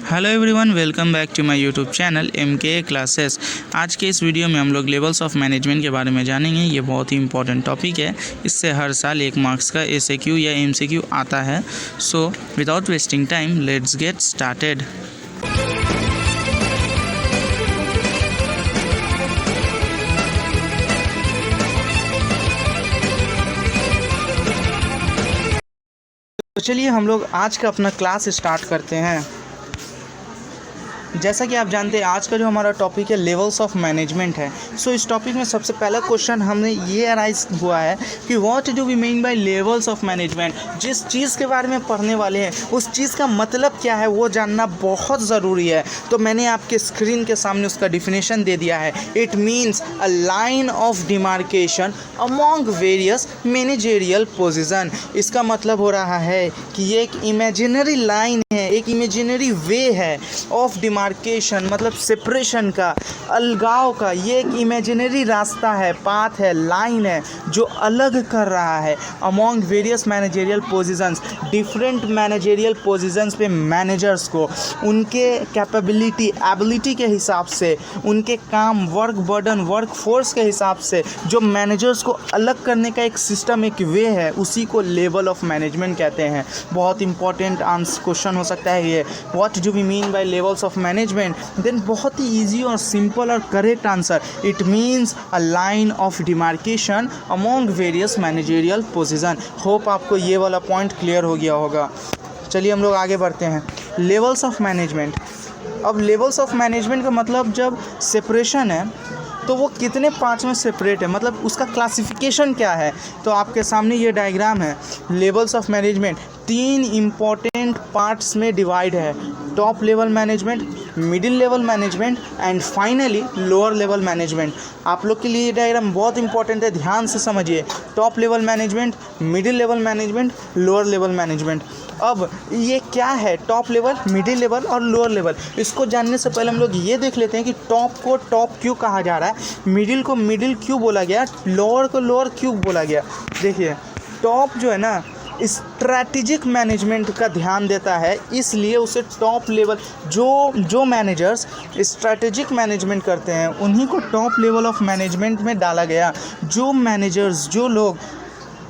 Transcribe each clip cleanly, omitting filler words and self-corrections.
Hello everyone, welcome back to my YouTube channel MK classes. आज के इस video में हम लोग लेवल्स ऑफ मैनेजमेंट के बारे में जानेंगे। ये बहुत ही इंपॉर्टेंट टॉपिक है। इससे हर साल 1 मार्क्स का SAQ या MCQ आता है। So without wasting time let's get started. तो चलिए हम लोग आज का अपना क्लास स्टार्ट करते हैं। जैसा कि आप जानते हैं आज का जो हमारा टॉपिक है लेवल्स ऑफ मैनेजमेंट है। सो इस टॉपिक में सबसे पहला क्वेश्चन हमने ये अराइज हुआ है कि what do we mean by levels of management. जिस चीज़ के बारे में पढ़ने वाले हैं उस चीज़ का मतलब क्या है वो जानना बहुत ज़रूरी है। तो मैंने आपके स्क्रीन के सामने उसका डिफिनेशन दे दिया है। It means a line of demarcation among various managerial position. इसका मतलब हो रहा है कि ये एक इमेजिनरी लाइन है, एक इमेजिनरी वे है ऑफ डिमार्केशन, मतलब सेपरेशन का, अलगाव का। ये एक इमेजिनरी रास्ता है, पाथ है, लाइन है जो अलग कर रहा है among various managerial positions. Different managerial positions पे मैनेजर्स को उनके कैपेबिलिटी एबिलिटी के हिसाब से, उनके काम, वर्क बर्डन, वर्क फोर्स के हिसाब से जो मैनेजर्स को अलग करने का एक सिस्टम, एक वे है, उसी को लेवल ऑफ मैनेजमेंट कहते हैं। बहुत इंपॉर्टेंट आंसर क्वेश्चन हो सकता है ये, what do we mean by levels of management. Then बहुत ही ईजी और सिंपल और correct answer, it means a line of demarcation among various managerial position. Hope आपको ये वाला पॉइंट क्लियर हो गया होगा। चलिए हम लोग आगे बढ़ते हैं। Levels of management. अब लेवल्स ऑफ मैनेजमेंट का मतलब जब सेपरेशन है तो वो कितने पार्ट्स में सेपरेट है, मतलब उसका क्लासिफिकेशन क्या है। तो आपके सामने ये डायग्राम है। Levels of management 3 important parts में डिवाइड है। Top level management, middle level management and finally lower level management. आप लोग के लिए ये डायग्राम बहुत इंपॉर्टेंट है, ध्यान से समझिए। Top level management, middle level management, lower level management. अब ये क्या है टॉप लेवल, मिडिल लेवल और लोअर लेवल, इसको जानने से पहले हम लोग ये देख लेते हैं कि टॉप को टॉप क्यों कहा जा रहा है, मिडिल को मिडिल क्यों बोला गया, लोअर को लोअर क्यों बोला गया। देखिए टॉप जो है ना स्ट्रैटेजिक मैनेजमेंट का ध्यान देता है, इसलिए उसे टॉप लेवल, जो मैनेजर्स स्ट्रैटेजिक मैनेजमेंट करते हैं उन्हीं को टॉप लेवल ऑफ मैनेजमेंट में डाला गया। जो मैनेजर्स, जो लोग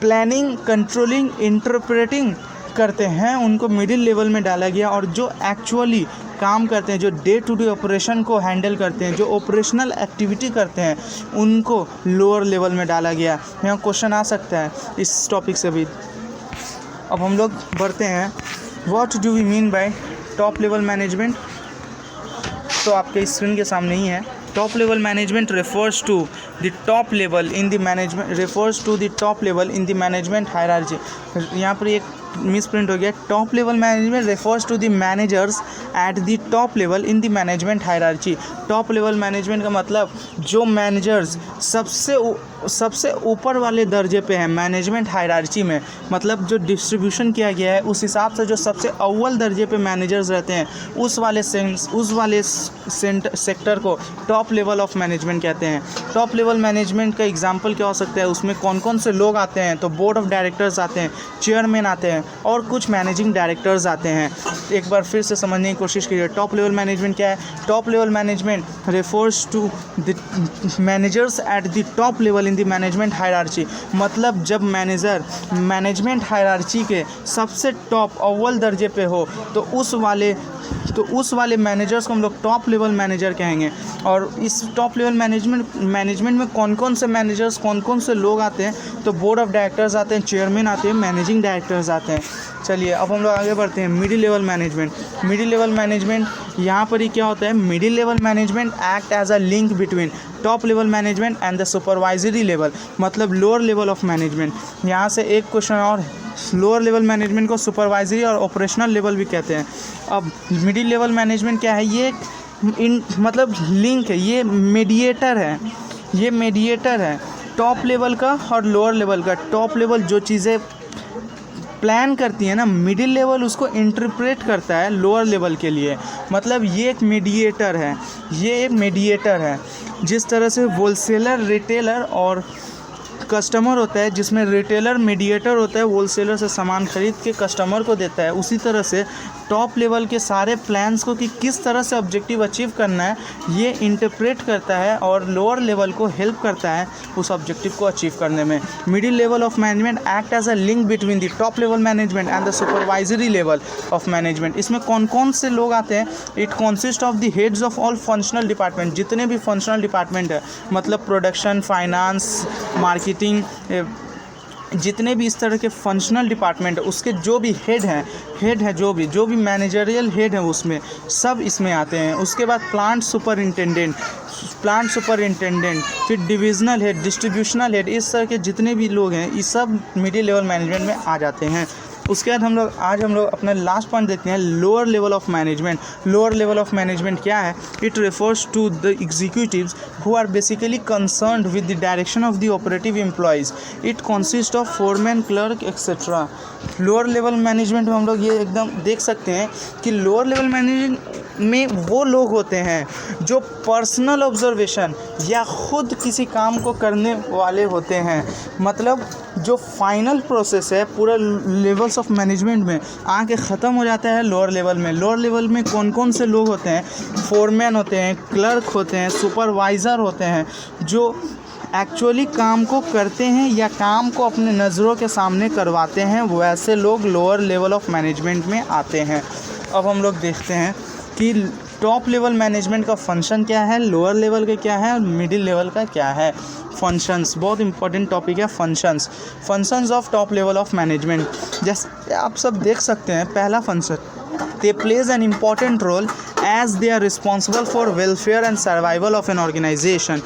प्लानिंग, कंट्रोलिंग, इंटरप्रेटिंग करते हैं उनको मिडिल लेवल में डाला गया, और जो एक्चुअली काम करते हैं, जो डे टू डे ऑपरेशन को हैंडल करते हैं, जो ऑपरेशनल एक्टिविटी करते हैं, उनको लोअर लेवल में डाला गया। यहाँ क्वेश्चन आ सकता है इस टॉपिक से भी। अब हम लोग बढ़ते हैं, what do we mean by top level management. तो आपके स्क्रीन के सामने ही है। Top level management refers to the top level in the management hierarchy। यहाँ पर एक मिस प्रिंट हो गया। Top level management refers to the managers at the top level in the management hierarchy. Top level management का मतलब जो managers सबसे ऊपर वाले दर्जे पे हैं मैनेजमेंट हायरार्ची में, मतलब जो डिस्ट्रीब्यूशन किया गया है उस हिसाब से जो सबसे अव्वल दर्जे पे मैनेजर्स रहते हैं उस वाले सेक्टर को टॉप लेवल ऑफ मैनेजमेंट कहते हैं। टॉप लेवल मैनेजमेंट का एग्जांपल क्या हो सकता है, उसमें कौन कौन से लोग आते हैं। तो बोर्ड ऑफ डायरेक्टर्स आते हैं, चेयरमैन आते हैं और कुछ मैनेजिंग डायरेक्टर्स आते हैं। एक बार फिर से समझने की कोशिश कीजिए, टॉप लेवल मैनेजमेंट क्या है। Top level management refers to the managers at the top level in the management hierarchy. मतलब जब मैनेजर मैनेजमेंट हायरार्ची के सबसे टॉप अव्वल दर्जे पे हो तो उस वाले मैनेजर्स को हम लोग टॉप लेवल मैनेजर कहेंगे। और इस टॉप लेवल मैनेजमेंट में कौन कौन से मैनेजर्स, कौन कौन से लोग आते हैं। तो बोर्ड ऑफ डायरेक्टर्स आते हैं, चेयरमैन आते हैं, मैनेजिंग डायरेक्टर्स आते हैं। चलिए अब हम लोग आगे बढ़ते हैं। Middle level management. Middle level management यहाँ पर ही क्या होता है, middle level management act as a link between top level management and the supervisory level, मतलब लोअर लेवल ऑफ मैनेजमेंट। यहाँ से एक क्वेश्चन और, लोअर लेवल मैनेजमेंट को सुपरवाइजरी और ऑपरेशनल लेवल भी कहते हैं। अब मिडिल लेवल मैनेजमेंट क्या है, ये मतलब लिंक है, ये मीडिएटर है टॉप लेवल का और लोअर लेवल का। टॉप लेवल जो चीज़ें प्लान करती है ना, मिडिल लेवल उसको इंटरप्रेट करता है लोअर लेवल के लिए। मतलब ये एक मीडिएटर है, जिस तरह से होलसेलर, रिटेलर और कस्टमर होता है, जिसमें रिटेलर मीडिएटर होता है, होलसेलर से सामान खरीद के कस्टमर को देता है, उसी तरह से टॉप लेवल के सारे प्लान्स को कि किस तरह से ऑब्जेक्टिव अचीव करना है ये इंटरप्रेट करता है और लोअर लेवल को हेल्प करता है उस ऑब्जेक्टिव को अचीव करने में। Middle level of management act as a link between the top level management and the supervisory level of management. इसमें कौन कौन से लोग आते हैं? It consist of the heads of all functional department, जितने भी फंक्शनल डिपार्टमेंट है, मतलब प्रोडक्शन, फाइनेंस, मार्केटिंग, जितने भी इस तरह के फंक्शनल डिपार्टमेंट है उसके जो भी हेड है जो भी मैनेजरियल हेड है उसमें सब इसमें आते हैं। उसके बाद प्लांट सुपरिंटेंडेंट, फिर डिविजनल हेड, डिस्ट्रीब्यूशनल हेड, इस तरह के जितने भी लोग हैं ये सब मिडिल लेवल मैनेजमेंट में आ जाते हैं। उसके बाद आज हम लोग अपना लास्ट पॉइंट देखते हैं, lower level of management. Lower level of management क्या है? It refers to the executives who are basically concerned with the direction of the operative employees. It consist of foreman, clerk etcetera. Lower level management में हम लोग ये एकदम देख सकते हैं कि लोअर लेवल मैनेजमेंट में वो लोग होते हैं जो पर्सनल ऑब्जर्वेशन या ख़ुद किसी काम को करने वाले होते हैं। मतलब जो फाइनल प्रोसेस है पूरा लेवल्स ऑफ मैनेजमेंट में आके ख़त्म हो जाता है लोअर लेवल में। लोअर लेवल में कौन कौन से लोग होते हैं? फोरमैन होते हैं, क्लर्क होते हैं, सुपरवाइज़र होते हैं, जो एक्चुअली काम को करते हैं या काम को अपने नज़रों के सामने करवाते हैं, वैसे लोग लोअर लेवल ऑफ मैनेजमेंट में आते हैं। अब हम लोग देखते हैं कि टॉप लेवल मैनेजमेंट का फंक्शन क्या है, लोअर लेवल का क्या है और मिडिल लेवल का क्या है। फंक्शंस बहुत इंपॉर्टेंट टॉपिक है। Functions of top level of management, जैसे आप सब देख सकते हैं, पहला function, they plays an important role as they are responsible for welfare and survival of an organization।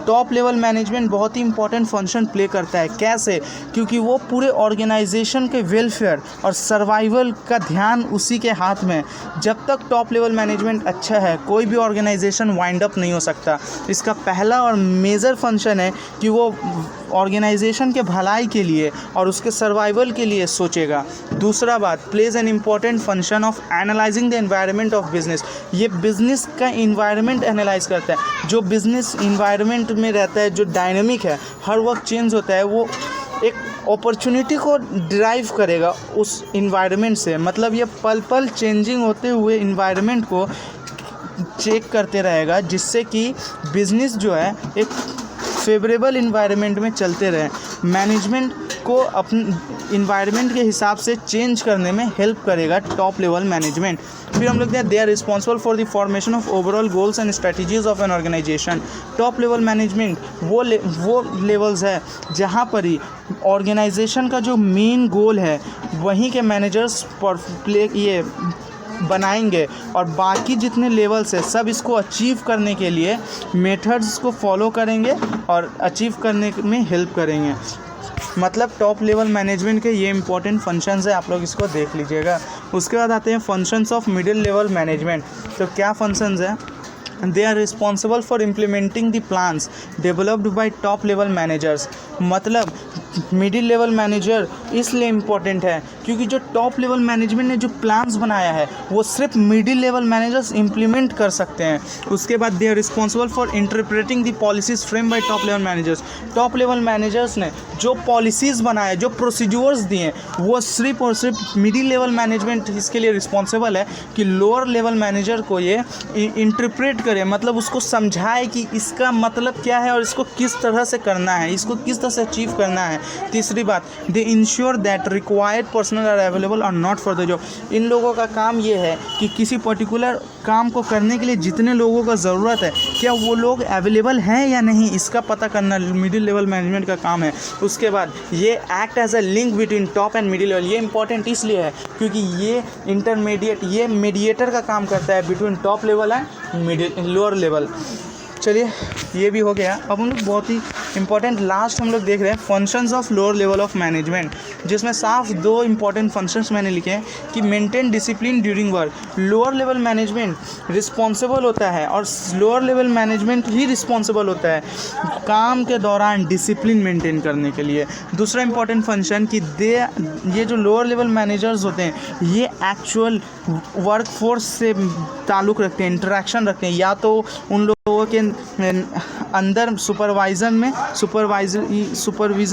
Top level management बहुत ही इंपॉर्टेंट फंक्शन प्ले करता है। कैसे? क्योंकि वो पूरे ऑर्गेनाइजेशन के वेलफेयर और सर्वाइवल का ध्यान उसी के हाथ में। जब तक टॉप लेवल मैनेजमेंट अच्छा है कोई भी ऑर्गेनाइजेशन वाइंड अप नहीं हो सकता। इसका पहला और मेजर फंक्शन है कि वो ऑर्गेनाइजेशन के भलाई के लिए और उसके सर्वाइवल के लिए सोचेगा। दूसरा बात, pledge an important function of analysing the environment of business. ये बिज़नेस का इन्वायरमेंट एनालाइज करता है। जो बिज़नेस इन्वायरमेंट में रहता है, जो डायनामिक है, हर वक्त चेंज होता है, वो एक अपॉर्चुनिटी को ड्राइव करेगा उस इन्वायरमेंट से। मतलब ये पल पल चेंजिंग होते हुए इन्वायरमेंट को चेक करते रहेगा, जिससे कि बिज़नेस जो है एक फेवरेबल इन्वायरमेंट में चलते रहे। मैनेजमेंट को अपने इन्वायरमेंट के हिसाब से चेंज करने में हेल्प करेगा टॉप लेवल मैनेजमेंट। फिर हम लोग देखते हैं, they are responsible for the formation of overall goals and strategies of an organisation. Top level management वो लेवल्स है जहाँ पर ही ऑर्गेनाइजेशन का जो मेन गोल है वहीं के मैनेजर्स ये बनाएंगे और बाकी जितने लेवल्स है सब इसको अचीव करने के लिए मेथड्स को फॉलो करेंगे और अचीव करने में हेल्प करेंगे। मतलब टॉप लेवल मैनेजमेंट के ये इंपॉर्टेंट फंक्शंस है, आप लोग इसको देख लीजिएगा। उसके बाद आते हैं functions of middle level management. तो क्या फंक्शंस है? They are responsible for implementing the plans developed by top level managers. मतलब मिडिल लेवल मैनेजर इसलिए इम्पोर्टेंट है क्योंकि जो टॉप लेवल मैनेजमेंट ने जो प्लान्स बनाया है वो सिर्फ मिडिल लेवल मैनेजर्स इम्प्लीमेंट कर सकते हैं। उसके बाद they are responsible for interpreting the policies frame by top level managers. Top level managers ने जो पॉलिसीज़ बनाए, जो प्रोसीड्योर्स दिए, वो सिर्फ और सिर्फ मिडिल लेवल मैनेजमेंट इसके लिए रिस्पॉन्सिबल है कि लोअर लेवल मैनेजर को ये इंटरप्रेट करे, मतलब उसको समझाए कि इसका मतलब क्या है और इसको किस तरह से करना है, इसको किस तरह से अचीव करना है। तीसरी बात, they ensure that required personnel are available और नॉट फॉर द जॉब। इन लोगों का काम ये है कि किसी पर्टिकुलर काम को करने के लिए जितने लोगों का ज़रूरत है क्या वो लोग अवेलेबल हैं या नहीं, इसका पता करना मिडिल लेवल मैनेजमेंट का काम है। उसके बाद ये act as a link between top and middle level. ये इंपॉर्टेंट इसलिए है क्योंकि ये इंटरमीडिएट, ये मीडिएटर का काम करता है between top level and middle lower level. चलिए ये भी हो गया। अब हम लोग बहुत ही इंपॉर्टेंट लास्ट हम लोग देख रहे हैं functions of lower level of management, जिसमें साफ दो इंपॉर्टेंट फंक्शंस मैंने लिखे हैं कि maintain discipline during work. Lower level management responsible होता है और लोअर लेवल मैनेजमेंट ही रिस्पॉन्सिबल होता है काम के दौरान डिसिप्लिन मेंटेन करने के लिए। दूसरा इंपॉर्टेंट फंक्शन कि ये जो लोअर लेवल मैनेजर्स होते हैं ये एक्चुअल वर्क फोर्स से ताल्लुक़ रखते हैं, इंटरेक्शन रखते हैं, या तो उन लोगों के अंदर सुपरविज़न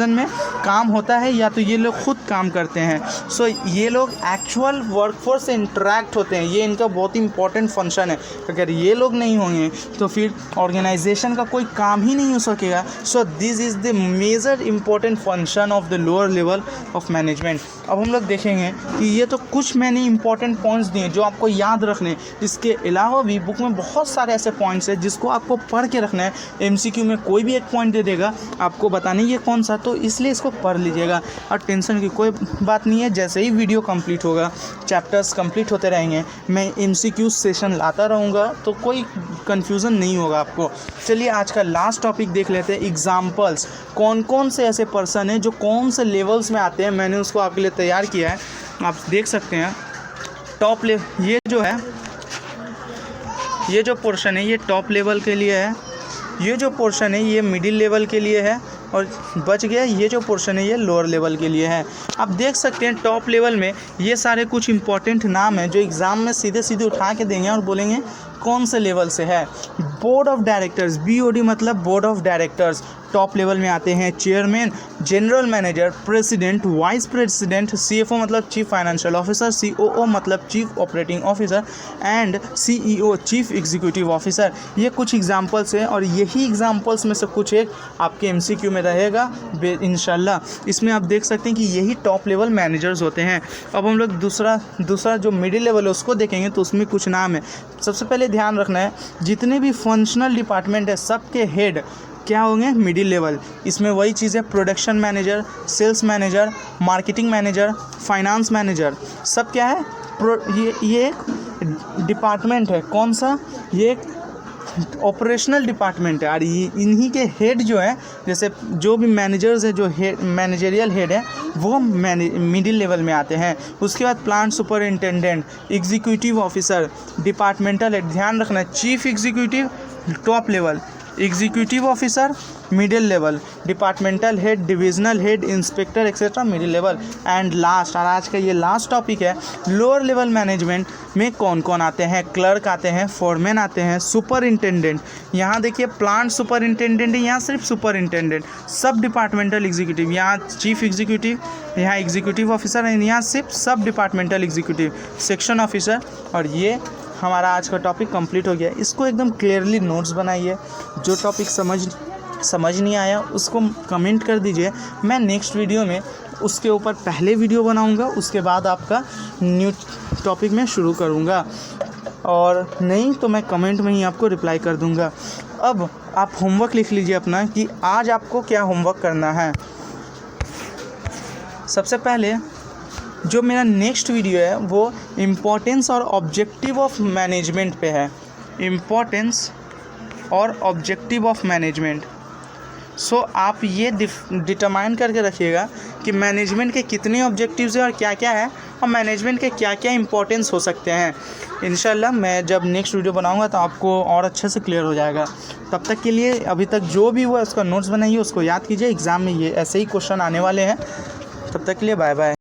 में काम होता है या तो ये लोग खुद काम करते हैं। सो ये लोग एक्चुअल वर्कफोर्स से इंटरेक्ट होते हैं, ये इनका बहुत ही इंपॉर्टेंट फंक्शन है। अगर ये लोग नहीं होंगे तो फिर ऑर्गेनाइजेशन का कोई काम ही नहीं हो सकेगा। So this is the major important function of the lower level of management. अब हम लोग देखेंगे कि ये तो कुछ मैंने इंपॉर्टेंट पॉइंट्स दिए जो आपको याद रखने, इसके अलावा भी बुक में बहुत सारे ऐसे पॉइंट्स हैं जिसको आपको पढ़ के रखना है। एमसीक्यू में कोई भी एक पॉइंट दे देगा, आपको बताना ये कौन सा, तो इसलिए इसको पढ़ लीजिएगा और टेंशन की कोई बात नहीं है। जैसे ही वीडियो कंप्लीट होगा, चैप्टर्स कंप्लीट होते रहेंगे, मैं एमसीक्यू सेशन लाता रहूँगा, तो कोई कन्फ्यूज़न नहीं होगा आपको। चलिए आज का लास्ट टॉपिक देख लेते हैं, एग्जाम्पल्स। कौन कौन से ऐसे पर्सन हैं जो कौन से लेवल्स में आते हैं, मैंने उसको आपके लिए तैयार किया है, आप देख सकते हैं। टॉप लेवल ये जो पोर्शन है ये टॉप लेवल के लिए है, ये जो पोर्शन है ये मिडिल लेवल के लिए है, और बच गया ये जो पोर्शन है ये लोअर लेवल के लिए है। आप देख सकते हैं टॉप लेवल में ये सारे कुछ इंपॉर्टेंट नाम हैं जो एग्ज़ाम में सीधे सीधे उठा के देंगे और बोलेंगे कौन से लेवल से है। बोर्ड ऑफ डायरेक्टर्स, BOD मतलब board of directors, top level में आते हैं। Chairman, general manager, president, vice president, CFO मतलब चीफ फाइनेंशियल ऑफिसर, COO मतलब chief operating officer and CEO chief executive officer. ये कुछ एग्जांपल्स हैं और यही एग्जांपल्स में से कुछ एक आपके MCQ में रहेगा इंशाल्लाह। इसमें आप देख सकते हैं कि यही टॉप लेवल मैनेजर्स होते हैं। अब हम लोग दूसरा जो मिडिल लेवल है उसको देखेंगे तो उसमें कुछ नाम है। सबसे पहले ध्यान रखना है जितने भी फंक्शनल डिपार्टमेंट है सबके हेड क्या होंगे, मिडिल लेवल। इसमें वही चीज़ है, production manager, sales manager, marketing manager, finance manager, सब क्या है, ये एक डिपार्टमेंट है। कौन सा, ये एक ऑपरेशनल डिपार्टमेंट है और ये इन्हीं के हेड जो है, जैसे जो भी मैनेजर्स है, जो हेड मैनेजरियल हेड है वो मिडिल लेवल में आते हैं। उसके बाद plant superintendent, executive officer, departmental head, ध्यान रखना, chief executive top level, executive officer middle level, departmental head, divisional head, inspector etcetera middle level. And last, और आज का ये लास्ट टॉपिक है, लोअर लेवल मैनेजमेंट में कौन कौन आते हैं। क्लर्क आते हैं, फोरमैन आते हैं, सुपरिंटेंडेंट, यहाँ देखिए प्लांट सुपरिंटेंडेंट है, यहाँ सिर्फ सुपरिंटेंडेंट, सब डिपार्टमेंटल एग्जीक्यूटिव, यहाँ चीफ एग्जीक्यूटिव, यहाँ एग्जीक्यूटिव ऑफिसर है, यहाँ सिर्फ सब डिपार्टमेंटल एग्जीक्यूटिव, सेक्शन ऑफिसर। और ये हमारा आज का टॉपिक कंप्लीट हो गया। इसको एकदम क्लियरली नोट्स बनाइए, जो टॉपिक समझ नहीं आया उसको कमेंट कर दीजिए, मैं नेक्स्ट वीडियो में उसके ऊपर पहले वीडियो बनाऊंगा, उसके बाद आपका न्यू टॉपिक में शुरू करूंगा, और नहीं तो मैं कमेंट में ही आपको रिप्लाई कर दूंगा। अब आप होमवर्क लिख लीजिए अपना कि आज आपको क्या होमवर्क करना है। सबसे पहले जो मेरा नेक्स्ट वीडियो है वो इम्पोर्टेंस और ऑब्जेक्टिव ऑफ मैनेजमेंट पे है, इम्पोर्टेंस और ऑब्जेक्टिव ऑफ मैनेजमेंट। सो आप ये डिटरमाइन करके रखिएगा कि मैनेजमेंट के कितने ऑब्जेक्टिव्स हैं और क्या क्या है, और मैनेजमेंट के क्या क्या इंपॉर्टेंस हो सकते हैं। इंशाल्लाह मैं जब नेक्स्ट वीडियो बनाऊंगा तो आपको और अच्छे से क्लियर हो जाएगा। तब तक के लिए अभी तक जो भी हुआ उसका नोट्स बनाइए, उसको याद कीजिए, एग्ज़ाम में ये ऐसे ही क्वेश्चन आने वाले हैं। तब तक के लिए बाय बाय।